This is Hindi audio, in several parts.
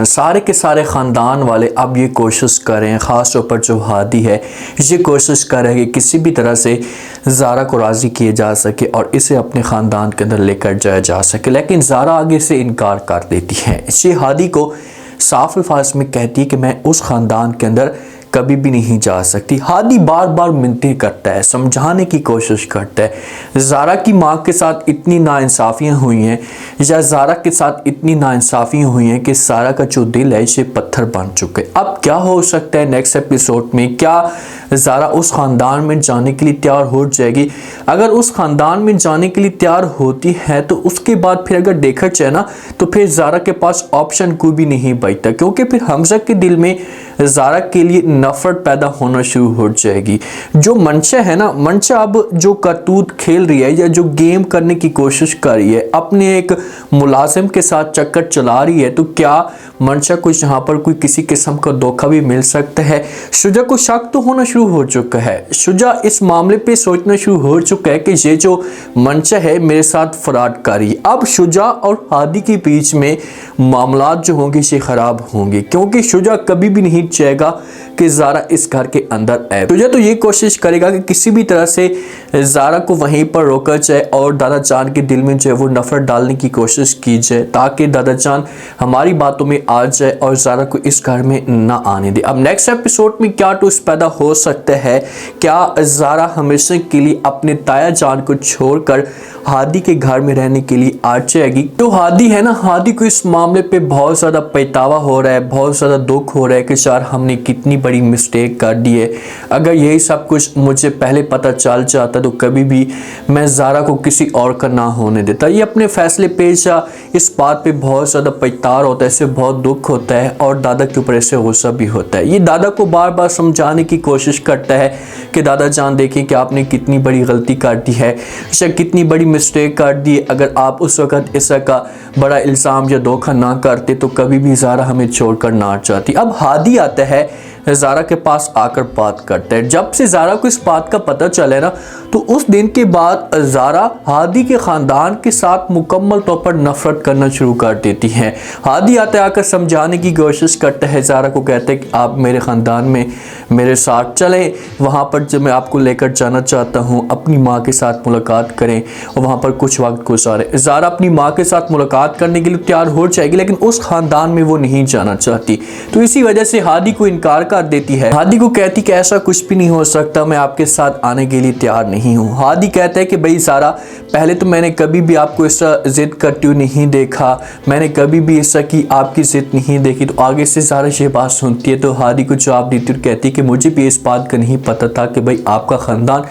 सारे के सारे ख़ानदान वाले अब ये कोशिश करें, ख़ास तौर पर जो हादी है ये कोशिश करें कि किसी भी तरह से ज़ारा को राज़ी किया जा सके और इसे अपने ख़ानदान के अंदर लेकर जाया जा सके, लेकिन ज़ारा आगे से इनकार कर देती है। ये हादी को साफ अल्फाज में कहती है कि मैं उस ख़ानदान के अंदर कभी भी नहीं जा सकती। हादी बार बार मिन्नतें करता है, समझाने की कोशिश करता है। ज़ारा की माँ के साथ इतनी नाइंसाफ़ियाँ हुई हैं या ज़ारा के साथ इतनी नाइंसाफ़ियाँ हुई हैं कि ज़ारा का जो दिल है इसे पत्थर बन चुके। अब क्या हो सकता है नेक्स्ट एपिसोड में? क्या ज़ारा उस ख़ानदान में जाने के लिए तैयार हो जाएगी? अगर उस ख़ानदान में जाने के लिए तैयार होती है तो उसके बाद फिर अगर देखा जाए ना तो फिर ज़ारा के पास ऑप्शन कोई भी नहीं बचता, क्योंकि फिर हमज़ा के दिल में ज़ारा के लिए नफ़रत पैदा होना शुरू हो जाएगी। जो मंशा है ना, मंशा अब जो करतूत खेल रही है या जो गेम करने की कोशिश कर रही है, अपने एक मुलाजिम के साथ चक्कर चला रही है, तो क्या मंशा को यहाँ पर कोई किसी किस्म का धोखा भी मिल सकता है? शुजा को शक तो होना शुरू हो चुका है। शुजा इस मामले पे सोचना शुरू हो चुका है कि ये जो मंशा है मेरे साथ फ्रॉड कर रही है। अब शुजा और हादी के बीच में मामलात जो होंगे ये ख़राब होंगे, क्योंकि शुजा कभी भी नहीं चाहेगा कि ज़ारा इस घर के अंदर आए। शुजा तो ये कोशिश करेगा कि किसी भी तरह से ज़ारा को वहीं पर रोका जाए और दादा जान के दिल में जो है वो नफ़रत डालने की कोशिश की जाए, ताकि दादा जान हमारी बातों में आ जाए और ज़ारा को इस घर में ना आने दे। अब नेक्स्ट एपिसोड में क्या ट्विस्ट पैदा हो सकता है? क्या ज़ारा हमेशा के लिए अपने ताया जान को छोड़कर हादी के घर में रहने के लिए आ जाएगी? तो हादी है ना, हादी को इस मामले पे बहुत ज़्यादा पछतावा हो रहा है, बहुत ज़्यादा दुख हो रहा है कि यार हमने कितनी बड़ी मिस्टेक कर दी है। अगर यही सब कुछ मुझे पहले पता चल जाता तो कभी भी मैं ज़ारा को किसी और का ना होने देता। ये अपने फैसले पे या इस बात पे बहुत ज़्यादा पछतावा होता है, इससे बहुत दुख होता है और दादा के ऊपर ऐसे गुस्सा भी होता है। ये दादा को बार बार समझाने की कोशिश करता है कि दादा जान देखें कि आपने कितनी बड़ी गलती कर दी है या कितनी बड़ी मिस्टेक कर दी। अगर आप उस वक़्त ऐसा का बड़ा इल्ज़ाम या धोखा ना करते तो कभी भी ज़ारा हमें छोड़कर ना जाती। अब हादी आता है, ज़ारा के पास आकर बात करता है। जब से ज़ारा को इस बात का पता चले ना तो उस दिन के बाद ज़ारा हादी के ख़ानदान के साथ मुकम्मल तौर पर नफ़रत करना शुरू कर देती है। हादी आता है, आकर समझाने की कोशिश करता है, ज़ारा को कहते हैं कि आप मेरे ख़ानदान में मेरे साथ चलें, वहाँ पर जब मैं आपको लेकर जाना चाहता हूँ, अपनी माँ के साथ मुलाकात करें और वहाँ पर कुछ वक्त गुजारें। ज़ारा अपनी माँ के साथ मुलाकात करने के लिए तैयार हो जाएगी, लेकिन उस ख़ानदान में वो नहीं जाना चाहती, तो इसी वजह से हादी को इनकार कर देती है। हादी को कहती कि ऐसा कुछ भी नहीं हो सकता, मैं आपके साथ आने के लिए तैयार नहीं हूँ। हादी कहता है कि भाई ज़ारा, पहले तो मैंने कभी भी आपको ऐसा जिद करती हुई नहीं देखा, मैंने कभी भी ऐसा की आपकी जिद नहीं देखी। तो आगे से ज़ारा ये बात सुनती है तो हादी को जवाब देती और कहती है कि मुझे भी इस बात का नहीं पता था कि भाई आपका ख़ानदान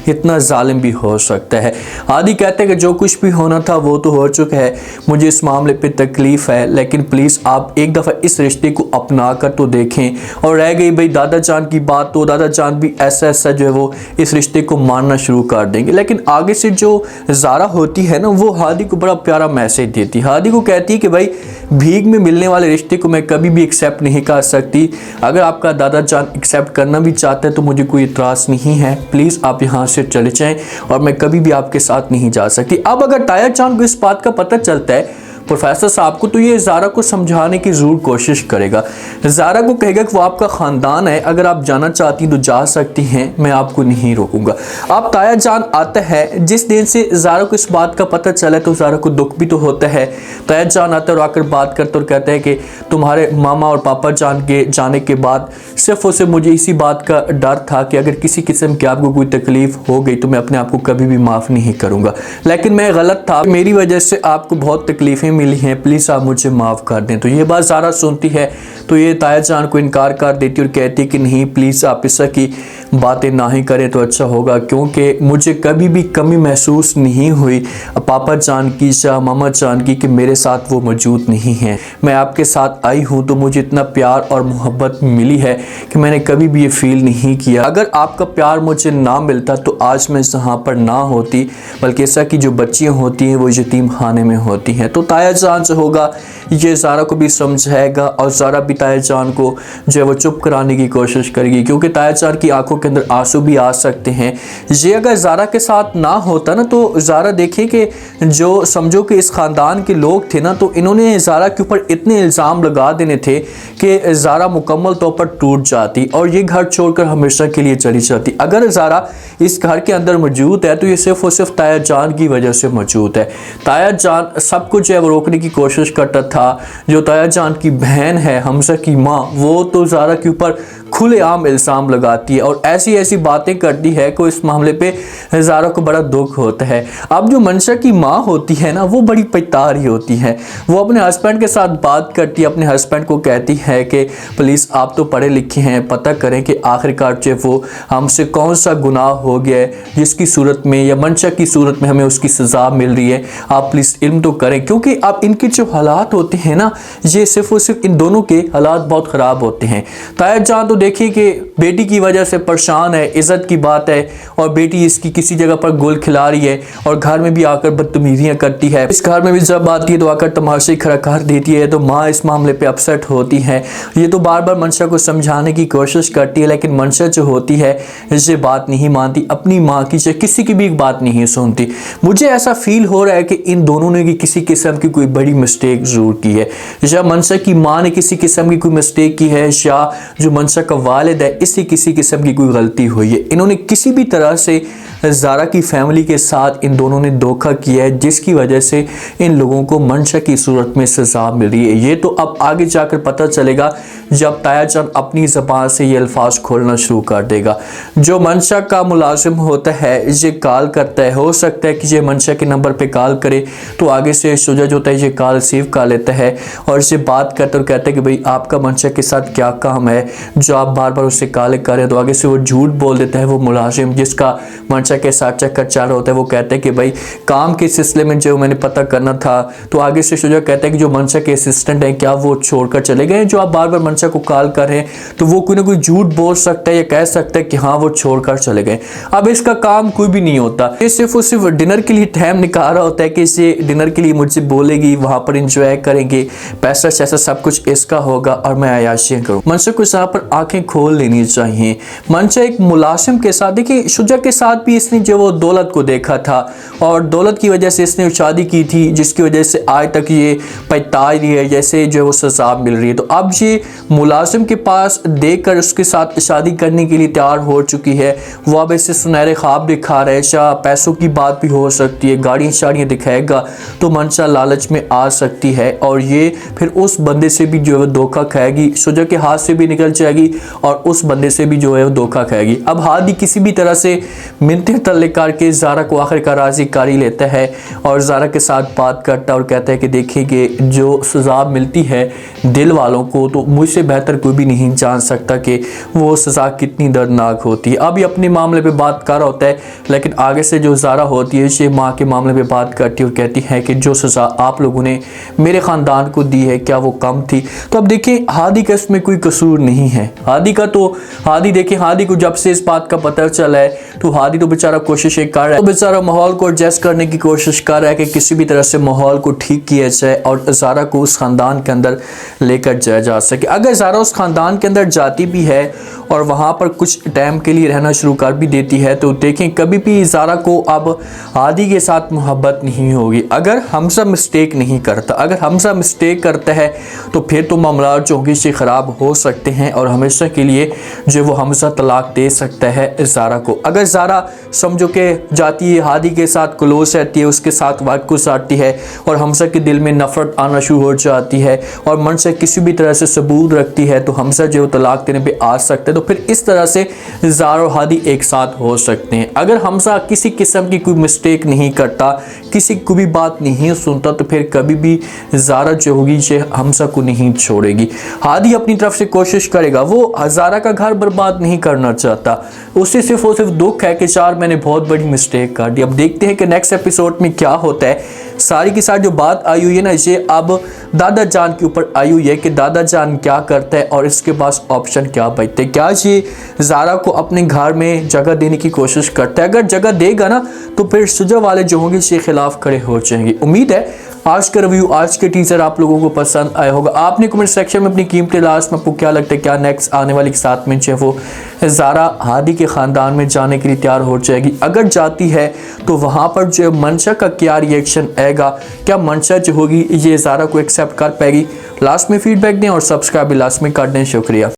इतना जालिम भी हो सकता है। हादी कहते हैं कि जो कुछ भी होना था वो तो हो चुका है, मुझे इस मामले पे तकलीफ़ है, लेकिन प्लीज़ आप एक दफ़ा इस रिश्ते को अपना कर तो देखें। और रह गई भाई दादा जान की बात, तो दादा जान भी ऐसा ऐसा जो है वो इस रिश्ते को मानना शुरू कर देंगे। लेकिन आगे से जो ज़ारा होती है ना वो हादी को बड़ा प्यारा मैसेज देती है। हादी को कहती है कि भाई भीख में मिलने वाले रिश्ते को मैं कभी भी एक्सेप्ट नहीं कर सकती। अगर आपका दादा जान एक्सेप्ट करना भी चाहता है तो मुझे कोई इतराज़ नहीं है, प्लीज़ आप यहाँ से चले जाएं और मैं कभी भी आपके साथ नहीं जा सकती। अब अगर ताया जान को इस बात का पता चलता है प्रोफेसर साहब को, तो ये ज़ारा को समझाने की ज़रूर कोशिश करेगा। ज़ारा को कहेगा कि वो आपका ख़ानदान है, अगर आप जाना चाहती तो जा सकती हैं, मैं आपको नहीं रोकूंगा। अब ताया जान आता है, जिस दिन से ज़ारा को इस बात का पता चला तो ज़ारा को दुख भी तो होता है। ताया जान आता है और आकर बात करते और कहते हैं कि तुम्हारे मामा और पापा जान के जाने के बाद सिर्फ और सिर्फ मुझे इसी बात का डर था कि अगर किसी किस्म की आपको कोई तकलीफ़ हो गई तो मैं अपने आप को कभी भी माफ़ नहीं करूँगा, लेकिन मैं गलत था, मेरी वजह से आपको बहुत तकलीफ़ें मिली हैं, प्लीज़ आप मुझे माफ़ कर दें। तो ये बात ज़ारा सुनती है तो ये ताया जान को इनकार कर देती और कहती है कि नहीं, प्लीज़ आप इस की बातें ना ही करें तो अच्छा होगा, क्योंकि मुझे कभी भी कमी महसूस नहीं हुई पापा जान की या मामा जान की कि मेरे साथ वो मौजूद नहीं हैं। मैं आपके साथ आई हूँ तो मुझे इतना प्यार और मोहब्बत मिली है कि मैंने कभी भी ये फील नहीं किया। अगर आपका प्यार मुझे ना मिलता तो आज मैं यहाँ पर ना होती, बल्कि ऐसा कि जो बच्चियाँ होती हैं वो यतीम खाने में होती हैं। तो ताया जान से होगा ये ज़ारा को भी समझाएगा और ज़ारा भी ताया जान को जो है वो चुप कराने की कोशिश करेगी, क्योंकि ताया जान की आंखों के अंदर आंसू भी आ सकते हैं। ये अगर ज़ारा के साथ ना होता ना तो ज़ारा देखिए कि जो समझो कि इस ख़ानदान के लोग थे ना, तो इन्होंने ज़ारा के ऊपर इतने इल्ज़ाम लगा देने थे कि ज़ारा मुकम्मल तौर पर टूट जाती और ये घर छोड़कर हमेशा के लिए चली जाती। अगर ज़ारा इस घर के अंदर मौजूद है तो ये सिर्फ और सिर्फ ताया जान की वजह से मौजूद है। ताया जान सब कुछ है वो रोकने की कोशिश करता था। जो ताया जान की बहन है हमजा की माँ, वो तो ज़ारा के ऊपर खुलेआम इल्ज़ाम लगाती है और ऐसी ऐसी बातें करती है कि इस मामले पे ज़ारा को बड़ा दुख होता है। अब जो मंशा की माँ होती है ना, वो बड़ी पछतारी होती है। वो अपने हस्बैंड के साथ बात करती है, अपने हस्बैंड को कहती है कि प्लीज़ आप तो पढ़े लिखे हैं, पता करें कि आखिरकार जो वो हमसे कौन सा गुनाह हो गया है जिसकी सूरत में या मंशा की सूरत में हमें उसकी सज़ा मिल रही है। आप प्लीज़ इल्म तो करें, क्योंकि अब इनके जो हालात होते हैं ना, ये सिर्फ और सिर्फ इन दोनों के हालात बहुत ख़राब होते हैं। ताया जान तो देखिए कि बेटी की वजह से परेशान है, इज़्ज़त की बात है, और बेटी इसकी किसी जगह पर गोल खिला रही है और घर में भी आकर बदतमीजियाँ करती है। इस घर में भी जब आती है तो आकर तमाशे खड़ा कर देती है, तो माँ इस मामले पे अपसेट होती है। ये तो बार बार मंशा को समझाने की कोशिश करती है, लेकिन मंशा जो होती है ये बात नहीं मानती, अपनी माँ की चाहे किसी की भी बात नहीं सुनती। मुझे ऐसा फील हो रहा है कि इन दोनों ने किसी किस्म की कोई बड़ी मिस्टेक ज़रूर की है, या मंशा की माँ ने किसी किस्म की कोई मिस्टेक की है, या जो मंशा का वालिद है इससे किसी किस्म की कोई गलती हुई है। इन्होंने किसी भी तरह से ज़ारा की फैमिली के साथ इन दोनों ने धोखा किया है, जिसकी वजह से इन लोगों को मंशा की सूरत में सज़ा मिल रही है। ये तो अब आगे जाकर पता चलेगा जब ताया जान अपनी ज़बान से ये अल्फाज खोलना शुरू कर देगा। जो मंशा का मुलाजिम होता है ये कॉल करता है, हो सकता है कि ये मंशा के नंबर पे कॉल करे तो आगे से शुजा जो होता है ये कॉल रिसीव कर लेता है और इससे बात करता और कहता है कि भाई आपका मंशा के साथ क्या काम है जो आप बार बार उससे कॉल करें। तो आगे से वो झूठ बोल देता है, वो मुलाजिम जिसका मंशा के साथ चक्कर चल रहा होता है, वो कहता है कि भाई काम के सिलसिले में जो मैंने पता करना था। तो आगे से शुजा कहता है कि जो मंशा के असिस्टेंट हैं क्या वो छोड़कर चले गए, जो आप बार बार मंशा को कॉल कर रहे हैं। तो वो कोई ना कोई झूठ बोल सकता है या कह सकता है कि हाँ वो छोड़कर चले गए। अब इसका काम कोई भी नहीं होता, ये सिर्फ और सिर्फ डिनर के लिए टाइम निकाल रहा होता है कि इसे डिनर के लिए मुझसे बोलेगी, वहां पर इंजॉय करेंगे, पैसा शैसा सब कुछ इसका होगा और मैं अयाशियां करूँ। मंशा को यहाँ पर आंखें खोल लेनी चाहिए। मंशा एक मुलाजिम के साथ, देखिए शुजा के साथ भी इसने जो वो दौलत को देखा था और दौलत की वजह से इसने शादी की थी, जिसकी वजह से आज तक ये पछता रही है, जैसे जो वो सजा मिल रही है। तो अब ये मुलाजिम के पास देखकर उसके साथ शादी करने के लिए तैयार हो चुकी है। वो अब ऐसे सुनहरे ख्वाब दिखा रहे हैं, पैसों की बात भी हो सकती है, गाड़ियाँ शाड़ियाँ दिखाएगा तो मंशा लालच में आ सकती है और ये फिर उस बंदे से भी जो है धोखा खाएगी, शुजा के हाथ से भी निकल जाएगी और उस बंदे से भी जो है वो धोखा खाएगी। अब हादी किसी भी तरह से मिन्नतें तल्ले करके ज़ारा को आखिरकार राज़ी कर ही लेता है और ज़ारा के साथ बात करता है और कहता है कि देखिए कि जो सज़ा मिलती है दिल वालों को तो मुझसे बेहतर कोई भी नहीं जान सकता कि वो सज़ा कितनी दर्दनाक होती है। अब ये अपने मामले पे बात कर रहा होता है, लेकिन आगे से जो ज़ारा होती है ये माँ के मामले पे बात करती है और कहती है कि जो सज़ा आप लोगों ने मेरे ख़ानदान को दी है क्या वो कम थी। तो अब देखिए हादी का इसमें कोई कसूर नहीं है। हादी देखिए हादी को जब से इस बात का पता चला है तो हादी तो बेचारा कोशिशें कर रहा है, तो बेचारा माहौल को एडजस्ट करने की कोशिश कर रहा है कि किसी भी तरह से माहौल को ठीक किया जाए और ज़ारा को उस ख़ानदान के अंदर लेकर जाया जा सके। अगर ज़ारा उस ख़ानदान के अंदर जाती भी है और वहाँ पर कुछ टाइम के लिए रहना शुरू कर भी देती है तो देखें कभी भी ज़ारा को अब हादी के साथ मोहब्बत नहीं होगी। अगर हमजा मिस्टेक नहीं करता, अगर हमजा मिस्टेक करता है तो फिर तो मामला जो होंगे से ख़राब हो सकते हैं और हमेशा के लिए जो वो हमजा तलाक दे सकता है ज़ारा को। अगर ज़ारा समझो कि जाती है हादी के साथ क्लोज रहती है, उसके साथ वक्त गुजारती है और हमजा के दिल में नफरत आना शुरू हो जाती है और मन से किसी भी तरह से सबूत रखती है तो हमजा जो तलाक देने पे आ सकते हैं। तो फिर इस तरह से ज़ारा और हादी एक साथ हो सकते हैं। अगर हमजा किसी किस्म की कोई मिस्टेक नहीं करता, किसी को भी बात नहीं सुनता तो फिर कभी भी ज़ारा जो होगी ये हमजा को नहीं छोड़ेगी। हादी अपनी तरफ से कोशिश करेगा, वो ज़ारा का घर बर्बाद नहीं करना चाहता, उसे सिर्फ और सिर्फ दुख है कि यार मैंने बहुत बड़ी मिस्टेक कर दी। अब देखते हैं कि नेक्स्ट एपिसोड में क्या होता है। सारी के साथ जो बात आई हुई है ना ये अब दादा जान के ऊपर आई हुई है कि दादा जान क्या करता है और इसके पास ऑप्शन क्या बचते हैं। क्या ये ज़ारा को अपने घर में जगह देने की कोशिश करता है? अगर जगह देगा ना तो फिर शुजा वाले जो होंगे इसके खिलाफ खड़े हो जाएंगे। उम्मीद है आज का रिव्यू, आज के टीजर आप लोगों को पसंद आया होगा। आपने कमेंट सेक्शन में अपनी कीमती लास्ट में आपको क्या लगता है, क्या नेक्स्ट आने वाली 7 में जो वो ज़ारा हादी के ख़ानदान में जाने के लिए तैयार हो जाएगी? अगर जाती है तो वहाँ पर जो मंशा का क्या रिएक्शन आएगा? क्या मंशा जो होगी ये ज़ारा को एक्सेप्ट कर पाएगी? लास्ट में फीडबैक दें और सब्सक्राइब भी लास्ट में कर दें। शुक्रिया।